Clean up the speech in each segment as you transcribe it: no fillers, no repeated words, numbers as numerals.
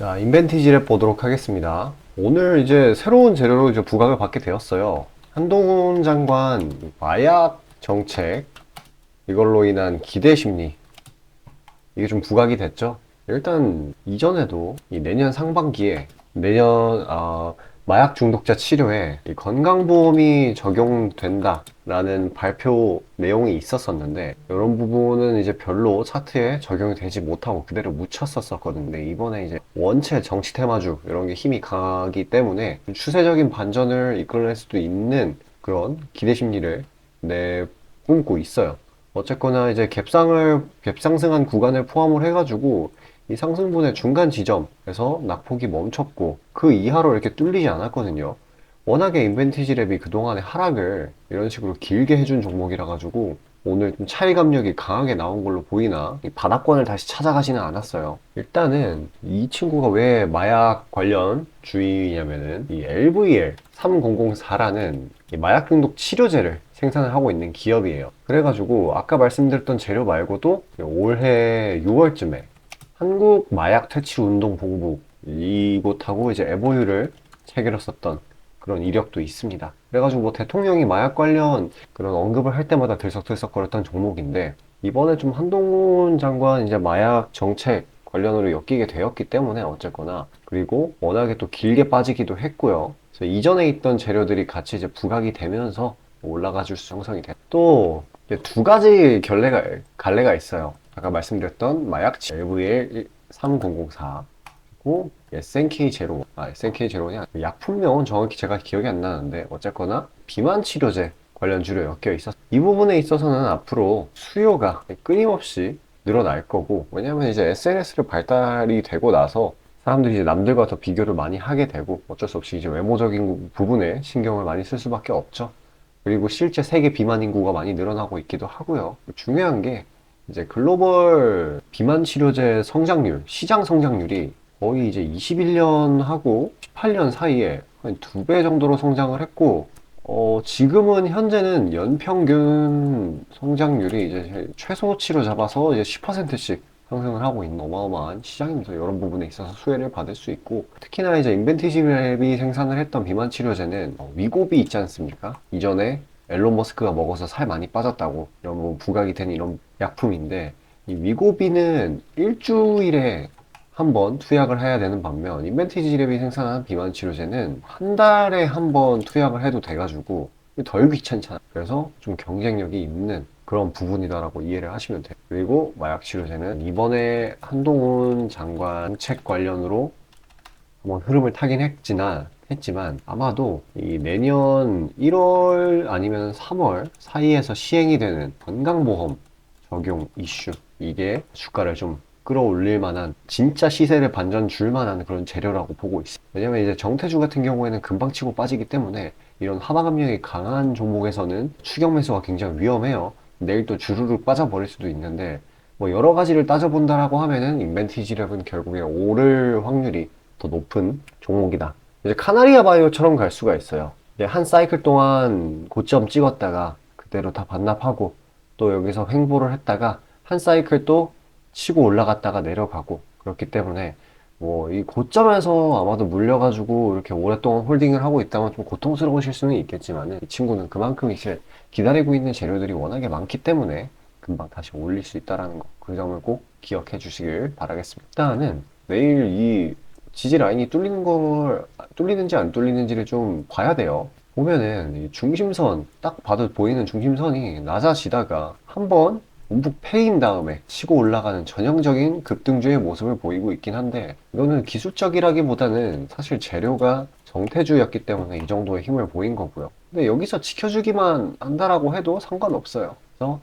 자, 인벤티지를 보도록 하겠습니다. 오늘 이제 새로운 재료로 이제 부각을 받게 되었어요. 한동훈 장관 마약 정책, 이걸로 인한 기대 심리, 이게 좀 부각이 됐죠. 일단 이전에도 이 내년 상반기에 마약 중독자 치료에 이 건강보험이 적용된다라는 발표 내용이 있었었는데, 이런 부분은 이제 별로 차트에 적용이 되지 못하고 그대로 묻혔었거든요. 근데 이번에 이제 원체 정치 테마주 이런 게 힘이 강하기 때문에 추세적인 반전을 이끌어낼 수도 있는 그런 기대 심리를 내뿜고 있어요. 어쨌거나 이제 갭상승한 구간을 포함을 해가지고 이 상승분의 중간 지점에서 낙폭이 멈췄고 그 이하로 이렇게 뚫리지 않았거든요. 워낙에 인벤티지 랩이 그동안의 하락을 이런 식으로 길게 해준 종목이라 가지고 오늘 좀 차이 감력이 강하게 나온 걸로 보이나 이 바닥권을 다시 찾아가지는 않았어요. 일단은 이 친구가 왜 마약 관련 주의냐면은 이 LVL 3004라는 마약 중독 치료제를 생산을 하고 있는 기업이에요. 그래가지고 아까 말씀드렸던 재료 말고도 올해 6월쯤에 한국 마약 퇴치 운동 본부 이곳하고 이제 MOU를 체결했었던 그런 이력도 있습니다. 그래가지고 뭐 대통령이 마약 관련 그런 언급을 할 때마다 들썩들썩거렸던 종목인데, 이번에 좀 한동훈 장관 이제 마약 정책 관련으로 엮이게 되었기 때문에 어쨌거나, 그리고 워낙에 또 길게 빠지기도 했고요. 그래서 이전에 있던 재료들이 같이 이제 부각이 되면서 올라가 줄 수 형성이 돼. 또 이제 두 가지 갈래가 있어요. 아까 말씀드렸던 마약 LVL 3004 그리고 SNK 제로. SNK 제로냐? 약품명은 정확히 제가 기억이 안 나는데 어쨌거나 비만 치료제 관련주로 엮여 있어서 이 부분에 있어서는 앞으로 수요가 끊임없이 늘어날 거고, 왜냐면 이제 SNS를 발달이 되고 나서 사람들이 이제 남들과 더 비교를 많이 하게 되고 어쩔 수 없이 이제 외모적인 부분에 신경을 많이 쓸 수밖에 없죠. 그리고 실제 세계 비만 인구가 많이 늘어나고 있기도 하고요. 중요한 게 이제 글로벌 비만 치료제 성장률, 시장 성장률이 거의 이제 21년하고 18년 사이에 한 2배 정도로 성장을 했고, 지금은 현재는 연평균 성장률이 이제 최소치로 잡아서 이제 10%씩 상승을 하고 있는 어마어마한 시장입니다. 이런 부분에 있어서 수혜를 받을 수 있고, 특히나 이제 인벤티지랩이 생산을 했던 비만 치료제는 위고비 있지 않습니까? 이전에 앨런 머스크가 먹어서 살 많이 빠졌다고 이런 뭐 부각이 된 이런 약품인데, 이 위고비는 일주일에 한 번 투약을 해야 되는 반면 인벤티지랩이 생산한 비만 치료제는 한 달에 한 번 투약을 해도 돼가지고 덜 귀찮잖아. 그래서 좀 경쟁력이 있는 그런 부분이다라고 이해를 하시면 돼요. 그리고 마약 치료제는 이번에 한동훈 장관 책 관련으로 한번 흐름을 타긴 했지만 아마도 이 내년 1월 아니면 3월 사이에서 시행이 되는 건강보험 적용 이슈, 이게 주가를 좀 끌어올릴 만한, 진짜 시세를 반전 줄 만한 그런 재료라고 보고 있어요. 왜냐면 이제 정태주 같은 경우에는 금방 치고 빠지기 때문에 이런 하방 압력이 강한 종목에서는 추격 매수가 굉장히 위험해요. 내일 또 주르륵 빠져버릴 수도 있는데, 뭐 여러 가지를 따져본다라고 하면은 인벤티지랩은 결국에 오를 확률이 더 높은 종목이다. 이제 카나리아 바이오처럼 갈 수가 있어요. 이제 한 사이클 동안 고점 찍었다가 그대로 다 반납하고 또 여기서 횡보를 했다가 한 사이클 또 치고 올라갔다가 내려가고, 그렇기 때문에 뭐 이 고점에서 아마도 물려가지고 이렇게 오랫동안 홀딩을 하고 있다면 좀 고통스러우실 수는 있겠지만은, 이 친구는 그만큼 이제 기다리고 있는 재료들이 워낙에 많기 때문에 금방 다시 올릴 수 있다라는 거, 그 점을 꼭 기억해 주시길 바라겠습니다. 일단은 내일 이 지지 라인이 뚫리는지 안 뚫리는지를 좀 봐야 돼요. 보면은 이 중심선 딱 봐도 보이는 중심선이 낮아지다가 한번 움푹 패인 다음에 치고 올라가는 전형적인 급등주의 모습을 보이고 있긴 한데, 이거는 기술적이라기보다는 사실 재료가 정태주였기 때문에 이 정도의 힘을 보인 거고요. 근데 여기서 지켜주기만 한다라고 해도 상관없어요. 그래서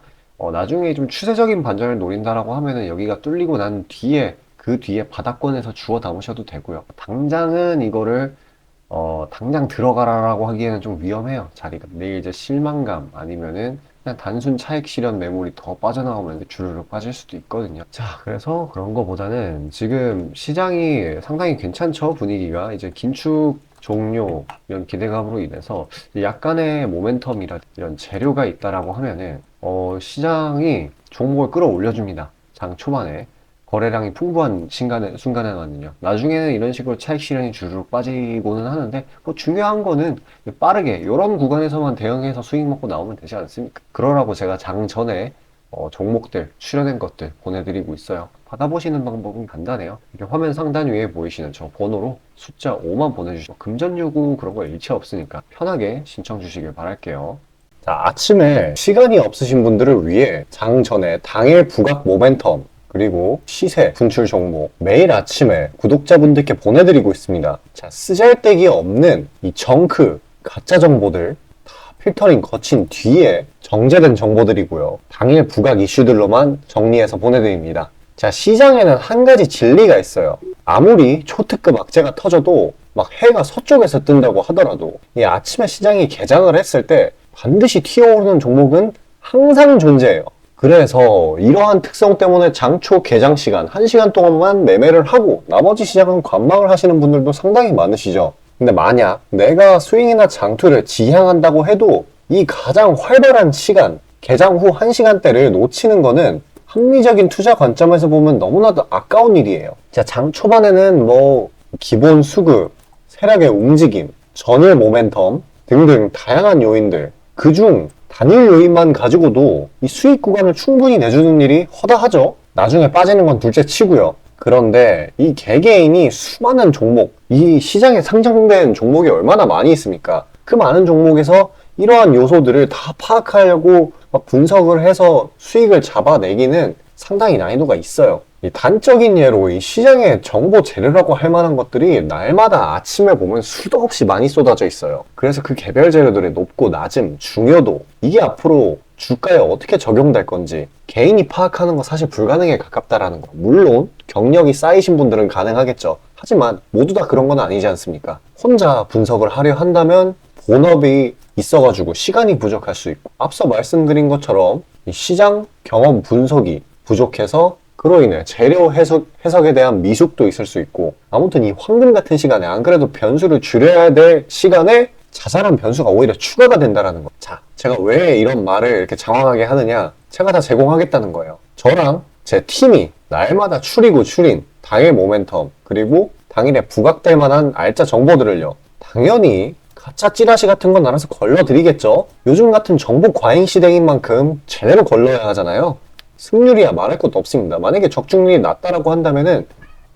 나중에 좀 추세적인 반전을 노린다라고 하면은 여기가 뚫리고 난 뒤에, 그 뒤에 바닥권에서 주워 담으셔도 되고요. 당장은 이거를 당장 들어가라라고 하기에는 좀 위험해요, 자리가. 내일 이제 실망감 아니면은 그냥 단순 차익 실현 매물이 더 빠져나오면 이제 주르륵 빠질 수도 있거든요. 자, 그래서 그런 거보다는 지금 시장이 상당히 괜찮죠, 분위기가. 이제 긴축 종료 이런 기대감으로 인해서 약간의 모멘텀이라 이런 재료가 있다라고 하면은 시장이 종목을 끌어올려줍니다. 장 초반에 거래량이 풍부한 순간에는요. 나중에는 이런 식으로 차익 실현이 주르륵 빠지고는 하는데, 뭐 중요한 거는 빠르게 이런 구간에서만 대응해서 수익 먹고 나오면 되지 않습니까? 그러라고 제가 장 전에 종목들, 출연한 것들 보내드리고 있어요. 받아보시는 방법은 간단해요. 이렇게 화면 상단 위에 보이시는 저 번호로 숫자 5만 보내주시면 금전 요구 그런 거 일체 없으니까 편하게 신청 주시길 바랄게요. 자, 아침에 시간이 없으신 분들을 위해 장 전에 당일 부각 모멘텀 그리고 시세 분출 종목 매일 아침에 구독자분들께 보내드리고 있습니다. 자, 쓰잘데기 없는 이 정크 가짜 정보들 다 필터링 거친 뒤에 정제된 정보들이고요. 당일 부각 이슈들로만 정리해서 보내드립니다. 자, 시장에는 한 가지 진리가 있어요. 아무리 초특급 악재가 터져도 막 해가 서쪽에서 뜬다고 하더라도 이 아침에 시장이 개장을 했을 때 반드시 튀어오르는 종목은 항상 존재해요. 그래서 이러한 특성 때문에 장초 개장 시간 1시간 동안만 매매를 하고 나머지 시장은 관망을 하시는 분들도 상당히 많으시죠. 근데 만약 내가 스윙이나 장투를 지향한다고 해도 이 가장 활발한 시간, 개장 후 1시간대를 놓치는 거는 합리적인 투자 관점에서 보면 너무나도 아까운 일이에요. 자, 장 초반에는 뭐 기본 수급, 세력의 움직임, 전일 모멘텀 등등 다양한 요인들, 그중 단일 요인만 가지고도 이 수익 구간을 충분히 내주는 일이 허다하죠. 나중에 빠지는 건 둘째 치고요. 그런데 이 개개인이 수많은 종목, 이 시장에 상장된 종목이 얼마나 많이 있습니까? 그 많은 종목에서 이러한 요소들을 다 파악하려고 막 분석을 해서 수익을 잡아내기는 상당히 난이도가 있어요. 이 단적인 예로 이 시장의 정보 재료라고 할 만한 것들이 날마다 아침에 보면 수도 없이 많이 쏟아져 있어요. 그래서 그 개별 재료들의 높고 낮음, 중요도 이게 앞으로 주가에 어떻게 적용될 건지 개인이 파악하는 거 사실 불가능에 가깝다라는 거. 물론 경력이 쌓이신 분들은 가능하겠죠. 하지만 모두 다 그런 건 아니지 않습니까? 혼자 분석을 하려 한다면 본업이 있어가지고 시간이 부족할 수 있고 앞서 말씀드린 것처럼 이 시장 경험 분석이 부족해서 그로 인해 재료 해석에 대한 미숙도 있을 수 있고 아무튼 이 황금 같은 시간에 안 그래도 변수를 줄여야 될 시간에 자잘한 변수가 오히려 추가가 된다는 거. 자, 제가 왜 이런 말을 이렇게 장황하게 하느냐? 제가 다 제공하겠다는 거예요. 저랑 제 팀이 날마다 추린 당일 모멘텀 그리고 당일에 부각될 만한 알짜 정보들을요. 당연히 가짜 찌라시 같은 건 알아서 걸러드리겠죠. 요즘 같은 정보 과잉 시대인 만큼 제대로 걸러야 하잖아요. 승률이야 말할 것도 없습니다. 만약에 적중률이 낮다라고 한다면은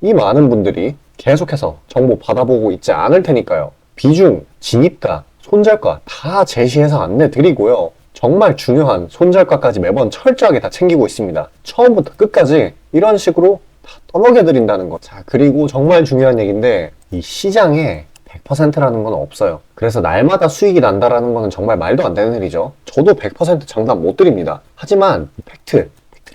이 많은 분들이 계속해서 정보 받아보고 있지 않을 테니까요. 비중, 진입가, 손절가 다 제시해서 안내 드리고요. 정말 중요한 손절가까지 매번 철저하게 다 챙기고 있습니다. 처음부터 끝까지 이런 식으로 다 떠먹여 드린다는 거. 자, 그리고 정말 중요한 얘기인데 이 시장에 100%라는 건 없어요. 그래서 날마다 수익이 난다라는 거는 정말 말도 안 되는 일이죠. 저도 100% 장담 못 드립니다. 하지만 팩트를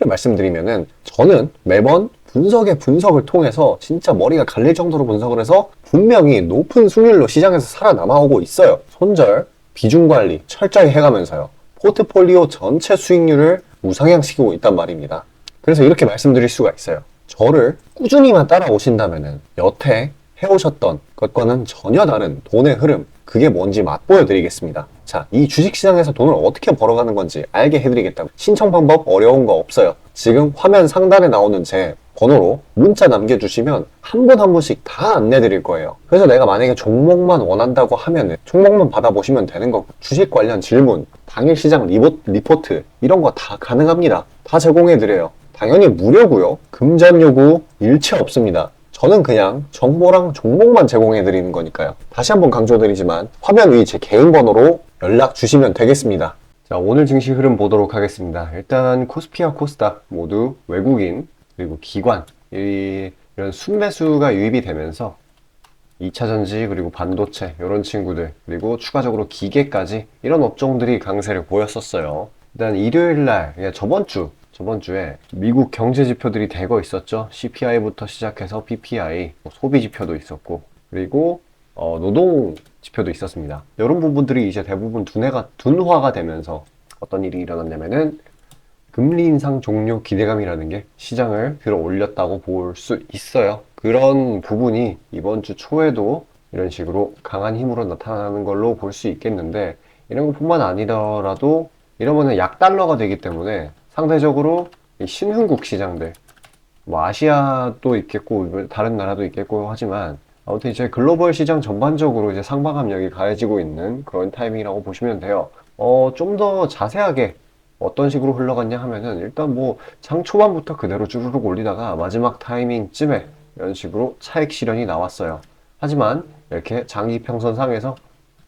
말씀드리면은 저는 매번 분석을 통해서 진짜 머리가 갈릴 정도로 분석을 해서 분명히 높은 수익률로 시장에서 살아남아오고 있어요. 손절, 비중 관리 철저히 해가면서요. 포트폴리오 전체 수익률을 우상향시키고 있단 말입니다. 그래서 이렇게 말씀드릴 수가 있어요. 저를 꾸준히만 따라오신다면은 여태 해오셨던 것과는 전혀 다른 돈의 흐름, 그게 뭔지 맛보여 드리겠습니다. 자, 이 주식시장에서 돈을 어떻게 벌어가는 건지 알게 해드리겠다고. 신청 방법 어려운 거 없어요. 지금 화면 상단에 나오는 제 번호로 문자 남겨주시면 한 분 한 분씩 다 안내드릴 거예요. 그래서 내가 만약에 종목만 원한다고 하면은 종목만 받아보시면 되는 거고 주식 관련 질문, 당일 시장 리포트 이런 거 다 가능합니다. 다 제공해드려요. 당연히 무료고요. 금전 요구 일체 없습니다. 저는 그냥 정보랑 종목만 제공해드리는 거니까요. 다시 한번 강조드리지만 화면 위 제 개인 번호로 연락 주시면 되겠습니다. 자, 오늘 증시 흐름 보도록 하겠습니다. 일단 코스피와 코스닥 모두 외국인 그리고 기관 이런 순매수가 유입이 되면서 2차전지 그리고 반도체 이런 친구들 그리고 추가적으로 기계까지 이런 업종들이 강세를 보였었어요. 일단 일요일날 저번 주에 미국 경제 지표들이 대거 있었죠. CPI부터 시작해서 PPI, 소비 지표도 있었고 그리고 노동 지표도 있었습니다. 이런 부분들이 이제 대부분 둔화가 되면서 어떤 일이 일어났냐면은 금리 인상 종료 기대감이라는 게 시장을 들어 올렸다고 볼 수 있어요. 그런 부분이 이번 주 초에도 이런 식으로 강한 힘으로 나타나는 걸로 볼 수 있겠는데 이런 것뿐만 아니더라도 이러면은 약달러가 되기 때문에 상대적으로 이 신흥국 시장들 뭐 아시아도 있겠고 다른 나라도 있겠고 하지만 아무튼 이제 글로벌 시장 전반적으로 이제 상방 압력이 가해지고 있는 그런 타이밍이라고 보시면 돼요. 좀 더 자세하게 어떤 식으로 흘러갔냐 하면은 일단 뭐 장 초반부터 그대로 쭈르륵 올리다가 마지막 타이밍쯤에 이런 식으로 차익 실현이 나왔어요. 하지만 이렇게 장기 평선상에서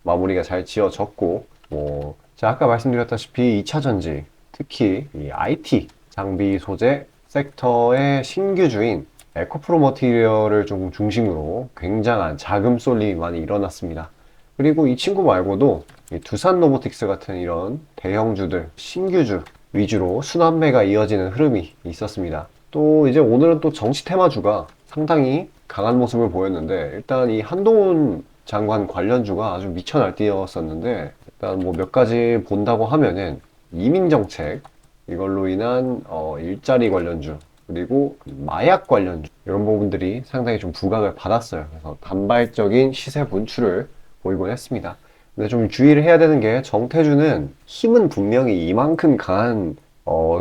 마무리가 잘 지어졌고, 뭐 제가 아까 말씀드렸다시피 2차 전지, 특히 이 IT 장비 소재 섹터의 신규주인 에코프로 머티리얼을 좀 중심으로 굉장한 자금 쏠림이 많이 일어났습니다. 그리고 이 친구 말고도 이 두산 로보틱스 같은 이런 대형주들, 신규주 위주로 순환매가 이어지는 흐름이 있었습니다. 또 이제 오늘은 또 정치 테마주가 상당히 강한 모습을 보였는데, 일단 이 한동훈 장관 관련주가 아주 미쳐 날뛰었었는데, 일단 뭐 몇 가지 본다고 하면은 이민 정책, 이걸로 인한 일자리 관련주, 그리고 마약 관련주, 이런 부분들이 상당히 좀 부각을 받았어요. 그래서 단발적인 시세 분출을 보이곤 했습니다. 근데 좀 주의를 해야 되는 게, 정태주는 힘은 분명히 이만큼 강한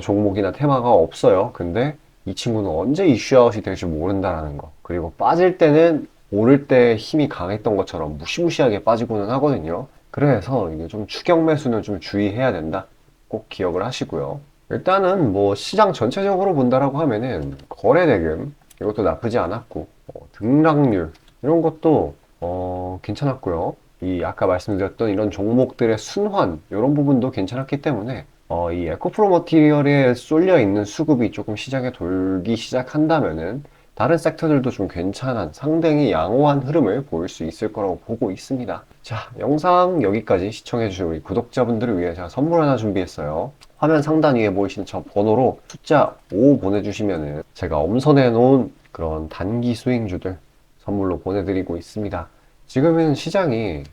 종목이나 테마가 없어요. 근데 이 친구는 언제 이슈아웃이 될지 모른다라는 거. 그리고 빠질 때는 오를 때 힘이 강했던 것처럼 무시무시하게 빠지고는 하거든요. 그래서 이게 좀 추격 매수는 좀 주의해야 된다. 꼭 기억을 하시고요. 일단은 뭐 시장 전체적으로 본다라고 하면은 거래 대금 이것도 나쁘지 않았고, 등락률 이런 것도 괜찮았고요. 이 아까 말씀드렸던 이런 종목들의 순환 이런 부분도 괜찮았기 때문에 이 에코프로 머티리얼에 쏠려 있는 수급이 조금 시장에 돌기 시작한다면은 다른 섹터들도 좀 괜찮은 상당히 양호한 흐름을 보일 수 있을 거라고 보고 있습니다. 자, 영상 여기까지 시청해주신 우리 구독자분들을 위해 제가 선물 하나 준비했어요. 화면 상단 위에 보이시는 저 번호로 숫자 5 보내주시면은 제가 엄선해 놓은 그런 단기 수익주들 선물로 보내드리고 있습니다. 지금은 시장이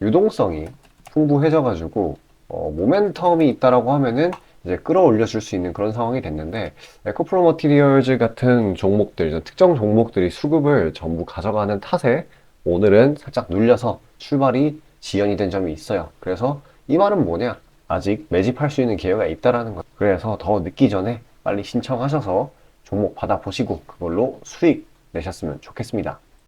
유동성이 풍부해져가지고 모멘텀이 있다라고 하면은 이제 끌어올려 줄 수 있는 그런 상황이 됐는데, 에코프로 머티리얼즈 같은 종목들, 특정 종목들이 수급을 전부 가져가는 탓에 오늘은 살짝 눌려서 출발이 지연이 된 점이 있어요. 그래서 이 말은 뭐냐? 아직 매집할 수 있는 기회가 있다라는 거. 그래서 더 늦기 전에 빨리 신청하셔서 종목 받아보시고 그걸로 수익 내셨으면 좋겠습니다.